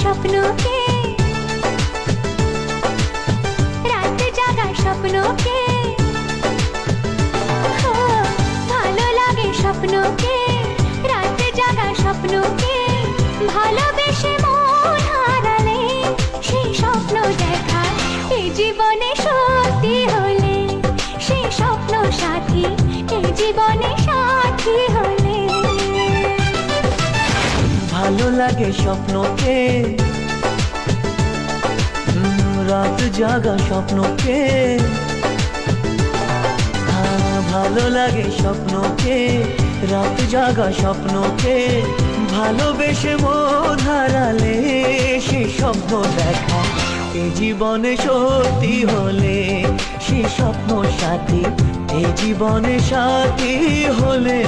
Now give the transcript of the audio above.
স্বপ্নকে, রাত জাগা স্বপ্নকে, ভালো লাগে স্বপ্নকে, রাত জাগা স্বপ্নকে, ভালোবেসে মন হারালে সেই স্বপ্ন দেখা এই জীবনে সত্যি হলে, সেই স্বপ্ন সাথী এই জীবনে সাথী হলে। ভালো লাগে স্বপ্নকে, রাত জাগা স্বপ্নকে, ভালো লাগে স্বপ্নকে, রাত জাগা স্বপ্নকে, ভালোবেসে মন হারালে সে স্বপ্ন দেখা এই জীবনে সত্যি হলে, সে স্বপ্ন সাথী এই জীবনে সাথী হলে।